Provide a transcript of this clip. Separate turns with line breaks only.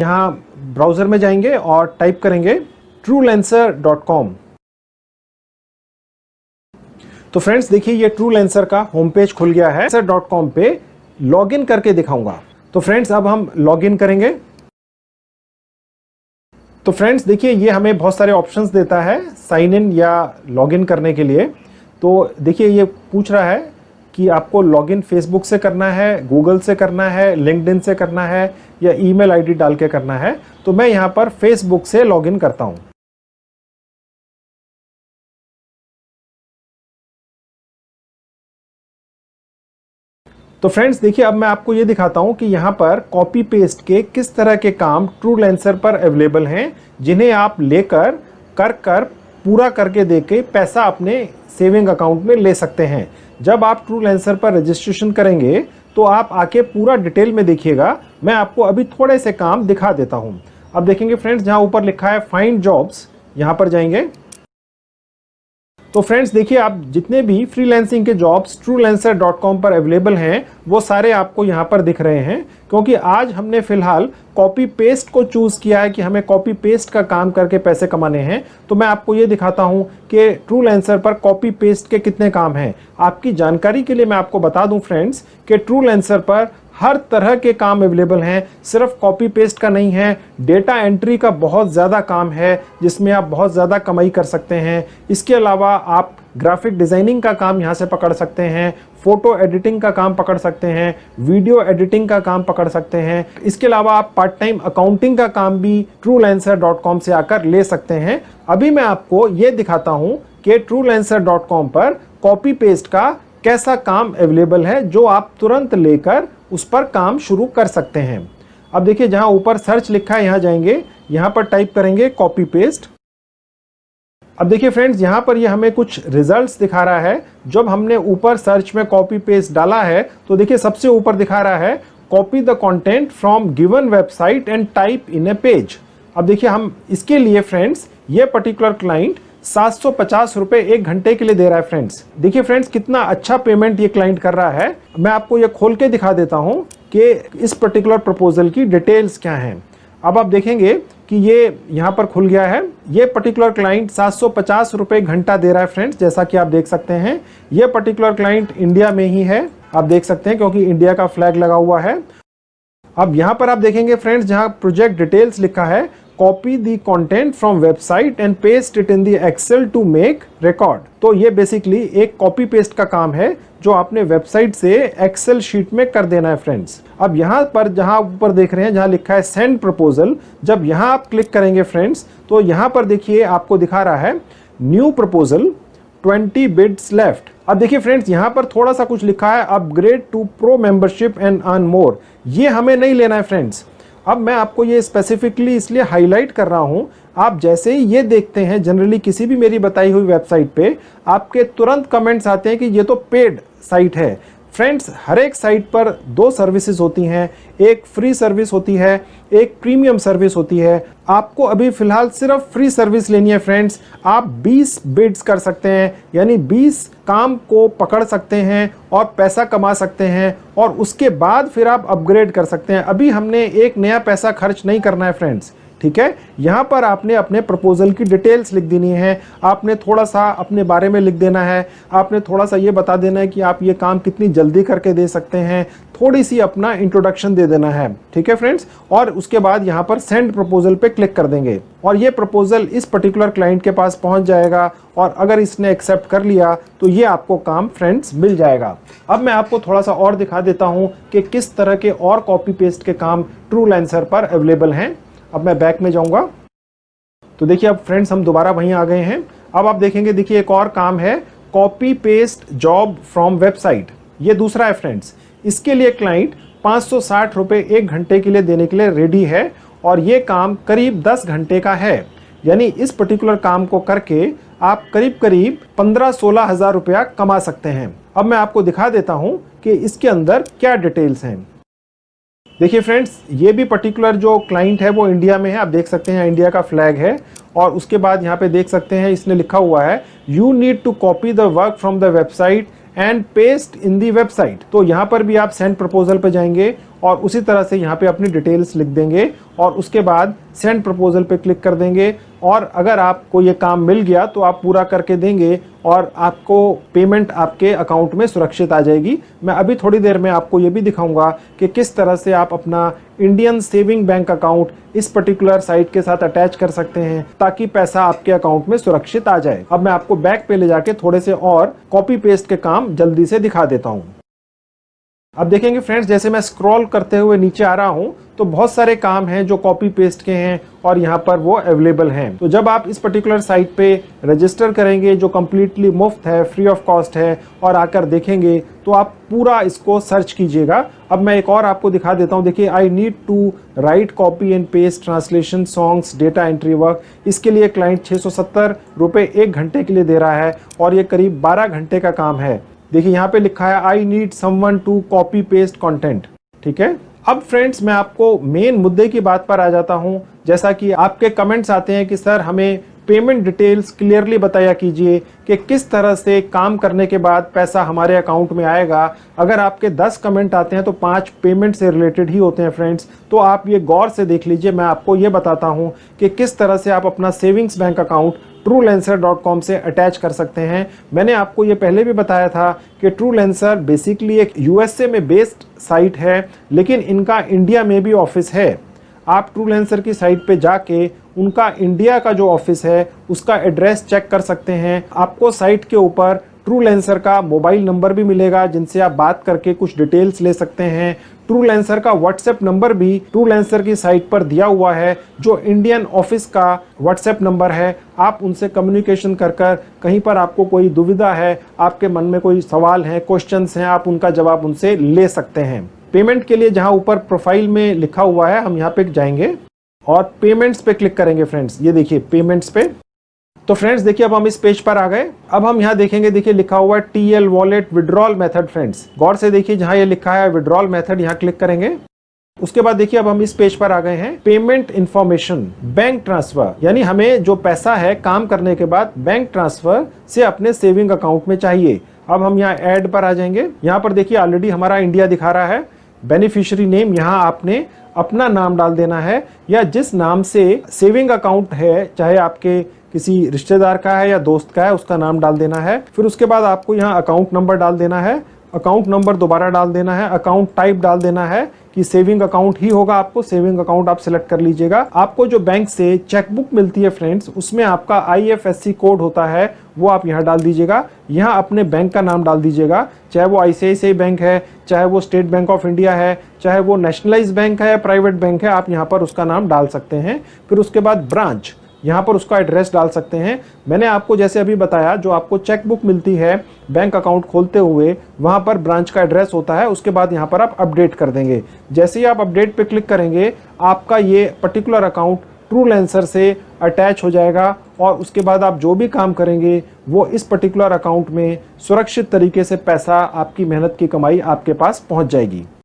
यहाँ ब्राउज़र में जाएंगे और टाइप करेंगे truelancer.com। तो फ्रेंड्स देखिए ये ट्रूलेंसर का होम पेज खुल गया है। truelancer.com पे लॉगिन करके दिखाऊंगा। तो फ्रेंड्स अब हम लॉगिन करेंगे। तो फ्रेंड्स देखिए ये हमें बहुत सारे ऑप्शंस देता है साइन इन या लॉगिन करने के लिए। तो देखिए ये पूछ रहा है कि आपको लॉगिन फेसबुक से करना है, गूगल से करना है, लिंक्डइन से करना है या ईमेल आईडी डाल के करना है। तो मैं यहाँ पर फेसबुक से लॉगिन करता हूँ। तो फ्रेंड्स देखिए अब मैं आपको ये दिखाता हूँ कि यहाँ पर कॉपी पेस्ट के किस तरह के काम ट्रूलेंसर पर अवेलेबल हैं, जिन्हें आप लेकर कर पूरा करके देके पैसा अपने सेविंग अकाउंट में ले सकते हैं। जब आप ट्रूलेंसर पर रजिस्ट्रेशन करेंगे तो आप आके पूरा डिटेल में देखिएगा। मैं आपको अभी थोड़े से काम दिखा देता हूँ। अब देखेंगे फ्रेंड्स जहाँ ऊपर लिखा है फाइंड जॉब्स, यहाँ पर जाएंगे। तो फ्रेंड्स देखिए आप जितने भी फ्रीलांसिंग के जॉब्स truelancer.com पर अवेलेबल हैं वो सारे आपको यहाँ पर दिख रहे हैं, क्योंकि आज हमने फिलहाल कॉपी पेस्ट को चूज किया है कि हमें कॉपी पेस्ट का काम करके पैसे कमाने हैं। तो मैं आपको ये दिखाता हूँ कि ट्रूलेंसर पर कॉपी पेस्ट के कितने काम हैं। आपकी जानकारी के लिए मैं आपको बता दूं फ्रेंड्स कि ट्रूलेंसर पर हर तरह के काम अवेलेबल हैं, सिर्फ कॉपी पेस्ट का नहीं है। डेटा एंट्री का बहुत ज़्यादा काम है जिसमें आप बहुत ज़्यादा कमाई कर सकते हैं। इसके अलावा आप ग्राफिक डिज़ाइनिंग का काम यहाँ से पकड़ सकते हैं, फोटो एडिटिंग का काम पकड़ सकते हैं, वीडियो एडिटिंग का काम पकड़ सकते हैं। इसके अलावा आप पार्ट टाइम अकाउंटिंग का काम भी truelancer.com से आकर ले सकते हैं। अभी मैं आपको ये दिखाता हूँ कि truelancer.com पर कॉपी पेस्ट का कैसा काम अवेलेबल है जो आप तुरंत लेकर उस पर काम शुरू कर सकते हैं। अब देखिए जहां ऊपर सर्च लिखा है यहाँ जाएंगे, यहाँ पर टाइप करेंगे कॉपी पेस्ट। अब देखिए फ्रेंड्स यहाँ पर ये हमें कुछ रिजल्ट्स दिखा रहा है। जब हमने ऊपर सर्च में कॉपी पेस्ट डाला है तो देखिए सबसे ऊपर दिखा रहा है copy the content from given website and type in A page. अब देखिए हम इसके लिए फ्रेंड्स ये पर्टिकुलर क्लाइंट 750 रुपए 1 घंटे के लिए दे रहा है। फ्रेंड्स देखिए फ्रेंड्स कितना अच्छा पेमेंट ये क्लाइंट कर रहा है। मैं आपको ये खोल के दिखा देता हूं कि इस पर्टिकुलर प्रपोजल की डिटेल्स क्या हैं। अब आप देखेंगे कि ये यहाँ पर खुल गया है। ये पर्टिकुलर क्लाइंट 750 रुपए घंटा दे रहा है फ्रेंड्स, जैसा कि आप देख सकते हैं। ये पर्टिकुलर क्लाइंट इंडिया में ही है, आप देख सकते हैं, क्योंकि इंडिया का फ्लैग लगा हुआ है। अब यहाँ पर आप देखेंगे फ्रेंड्स जहाँ प्रोजेक्ट डिटेल्स लिखा है copy the content from website and paste it in the Excel to make record. तो ये बेसिकली एक कॉपी पेस्ट का काम है जो आपने वेबसाइट से एक्सेल शीट में कर देना है फ्रेंड्स। अब यहाँ पर जहाँ ऊपर देख रहे हैं जहाँ लिखा है सेंड प्रपोजल, जब यहाँ आप क्लिक करेंगे फ्रेंड्स तो यहाँ पर देखिए आपको दिखा रहा है न्यू प्रपोजल 20 बिड्स लेफ्ट। अब देखिए फ्रेंड्स यहाँ पर थोड़ा सा कुछ लिखा है upgrade to pro membership and earn more. ये हमें नहीं लेना है फ्रेंड्स। अब मैं आपको ये स्पेसिफिकली इसलिए हाईलाइट कर रहा हूं, आप जैसे ही ये देखते हैं जनरली किसी भी मेरी बताई हुई वेबसाइट पे आपके तुरंत कमेंट्स आते हैं कि ये तो पेड साइट है। फ्रेंड्स हर एक साइट पर 2 सर्विसेज होती हैं, एक फ्री सर्विस होती है, एक प्रीमियम सर्विस होती है। आपको अभी फिलहाल सिर्फ फ्री सर्विस लेनी है फ्रेंड्स। आप 20 बिड्स कर सकते हैं, यानी 20 काम को पकड़ सकते हैं और पैसा कमा सकते हैं, और उसके बाद फिर आप अपग्रेड कर सकते हैं। अभी हमने एक नया पैसा खर्च नहीं करना है फ्रेंड्स, ठीक है। यहाँ पर आपने अपने प्रपोजल की डिटेल्स लिख देनी है, आपने थोड़ा सा अपने बारे में लिख देना है, आपने थोड़ा सा ये बता देना है कि आप ये काम कितनी जल्दी करके दे सकते हैं, थोड़ी सी अपना इंट्रोडक्शन दे देना है, ठीक है फ्रेंड्स। और उसके बाद यहाँ पर सेंड प्रपोजल पे क्लिक कर देंगे और ये प्रपोजल इस पर्टिकुलर क्लाइंट के पास पहुँच जाएगा, और अगर इसने एक्सेप्ट कर लिया तो ये आपको काम फ्रेंड्स मिल जाएगा। अब मैं आपको थोड़ा सा और दिखा देता हूँ कि किस तरह के और कॉपी पेस्ट के काम ट्रूलेंसर पर अवेलेबल हैं। अब मैं बैक में जाऊंगा तो देखिए अब फ्रेंड्स हम दोबारा वहीं आ गए हैं। अब आप देखेंगे, देखिए एक और काम है copy paste job from website, ये दूसरा है फ्रेंड्स। इसके लिए क्लाइंट 560 रुपये 1 घंटे के लिए देने के लिए रेडी है, और ये काम करीब 10 घंटे का है। यानी इस पर्टिकुलर काम को करके आप करीब 15-16 हज़ार रुपया कमा सकते हैं। अब मैं आपको दिखा देता हूं कि इसके अंदर क्या डिटेल्स हैं। देखिए फ्रेंड्स, ये भी पर्टिकुलर जो क्लाइंट है वो इंडिया में है, आप देख सकते हैं इंडिया का फ्लैग है, और उसके बाद यहाँ पे देख सकते हैं इसने लिखा हुआ है you need to copy the work from the website and paste in the website. तो यहाँ पर भी आप सेंड प्रपोजल पे जाएंगे और उसी तरह से यहाँ पे अपनी डिटेल्स लिख देंगे और उसके बाद सेंड प्रपोजल पे क्लिक कर देंगे। और अगर आपको ये काम मिल गया तो आप पूरा करके देंगे और आपको पेमेंट आपके अकाउंट में सुरक्षित आ जाएगी। मैं अभी थोड़ी देर में आपको ये भी दिखाऊंगा कि किस तरह से आप अपना इंडियन सेविंग बैंक अकाउंट इस पर्टिकुलर साइट के साथ अटैच कर सकते हैं ताकि पैसा आपके अकाउंट में सुरक्षित आ जाए। अब मैं आपको बैक पे ले जाके थोड़े से और कॉपी पेस्ट के काम जल्दी से दिखा देता हूँ। अब देखेंगे फ्रेंड्स, जैसे मैं स्क्रॉल करते हुए नीचे आ रहा हूं तो बहुत सारे काम हैं जो कॉपी पेस्ट के हैं और यहां पर वो अवेलेबल हैं। तो जब आप इस पर्टिकुलर साइट पे रजिस्टर करेंगे जो कम्प्लीटली मुफ्त है, फ्री ऑफ कॉस्ट है, और आकर देखेंगे तो आप पूरा इसको सर्च कीजिएगा। अब मैं एक और आपको दिखा देता हूं। देखिए, I need to write copy and paste translation songs data entry work. इसके लिए क्लाइंट 670 रुपये 1 घंटे के लिए दे रहा है और ये करीब 12 घंटे का काम है। देखिए यहाँ पे लिखा है I need someone to copy paste content. ठीक है, अब फ्रेंड्स मैं आपको मेन मुद्दे की बात पर आ जाता हूं। जैसा कि आपके कमेंट्स आते हैं कि सर हमें पेमेंट डिटेल्स क्लियरली बताया कीजिए कि किस तरह से काम करने के बाद पैसा हमारे अकाउंट में आएगा। अगर आपके 10 कमेंट आते हैं तो 5 पेमेंट से रिलेटेड ही होते हैं फ्रेंड्स। तो आप ये गौर से देख लीजिए, मैं आपको ये बताता हूँ कि किस तरह से आप अपना सेविंग्स बैंक अकाउंट truelancer.com से अटैच कर सकते हैं। मैंने आपको ये पहले भी बताया था कि TrueLancer बेसिकली एक यूएसए में बेस्ड साइट है, लेकिन इनका इंडिया में भी ऑफिस है। आप TrueLancer की साइट पे जाके उनका इंडिया का जो ऑफिस है उसका एड्रेस चेक कर सकते हैं। आपको साइट के ऊपर TrueLancer का मोबाइल नंबर भी मिलेगा जिनसे आप बात करके कुछ डिटेल्स ले सकते हैं। TrueLancer का व्हाट्सएप नंबर भी TrueLancer की साइट पर दिया हुआ है जो इंडियन ऑफिस का व्हाट्सएप नंबर है। आप उनसे कम्युनिकेशन कर कहीं पर आपको कोई दुविधा है, आपके मन में कोई सवाल है, क्वेश्चंस हैं, आप उनका जवाब उनसे ले सकते हैं। पेमेंट के लिए जहां ऊपर प्रोफाइल में लिखा हुआ है हम यहाँ पे जाएंगे और पेमेंट्स पे क्लिक करेंगे फ्रेंड्स। ये देखिए पेमेंट्स पे। तो फ्रेंड्स देखिए अब हम इस पेज पर आ गए। अब हम यहाँ देखेंगे, देखिए लिखा हुआ है TL wallet withdrawal method. Friends गौर से देखिए, जहाँ ये लिखा है विड्रॉल मेथड यहाँ क्लिक करेंगे। उसके बाद देखिए अब हम इस पेज पर आ गए हैं। पेमेंट इंफॉर्मेशन, बैंक ट्रांसफर, यानी हमें जो पैसा है काम करने के बाद बैंक ट्रांसफर से अपने सेविंग अकाउंट में चाहिए। अब हम यहाँ ऐड पर आ जाएंगे। यहाँ पर देखिए ऑलरेडी हमारा इंडिया दिखा रहा है। बेनिफिशियरी नेम, यहाँ आपने अपना नाम डाल देना है या जिस नाम से सेविंग अकाउंट है, चाहे आपके किसी रिश्तेदार का है या दोस्त का है, उसका नाम डाल देना है। फिर उसके बाद आपको यहाँ अकाउंट नंबर डाल देना है, अकाउंट नंबर दोबारा डाल देना है, अकाउंट टाइप डाल देना है कि सेविंग अकाउंट ही होगा। आपको सेविंग अकाउंट आप सिलेक्ट कर लीजिएगा। आपको जो बैंक से चेकबुक मिलती है फ्रेंड्स, उसमें आपका IFSC कोड होता है, वो आप यहाँ डाल दीजिएगा। यहाँ अपने बैंक का नाम डाल दीजिएगा, चाहे वो ICICI बैंक है, चाहे वो स्टेट बैंक ऑफ इंडिया है, चाहे वो नेशनलाइज बैंक है या प्राइवेट बैंक है, आप यहाँ पर उसका नाम डाल सकते हैं। फिर उसके बाद ब्रांच, यहाँ पर उसका एड्रेस डाल सकते हैं। मैंने आपको जैसे अभी बताया, जो आपको चेकबुक मिलती है बैंक अकाउंट खोलते हुए, वहाँ पर ब्रांच का एड्रेस होता है। उसके बाद यहाँ पर आप अपडेट कर देंगे। जैसे ही आप अपडेट पे क्लिक करेंगे, आपका ये पर्टिकुलर अकाउंट TrueLancer से अटैच हो जाएगा और उसके बाद आप जो भी काम करेंगे वो इस पर्टिकुलर अकाउंट में सुरक्षित तरीके से पैसा, आपकी मेहनत की कमाई आपके पास पहुँच जाएगी।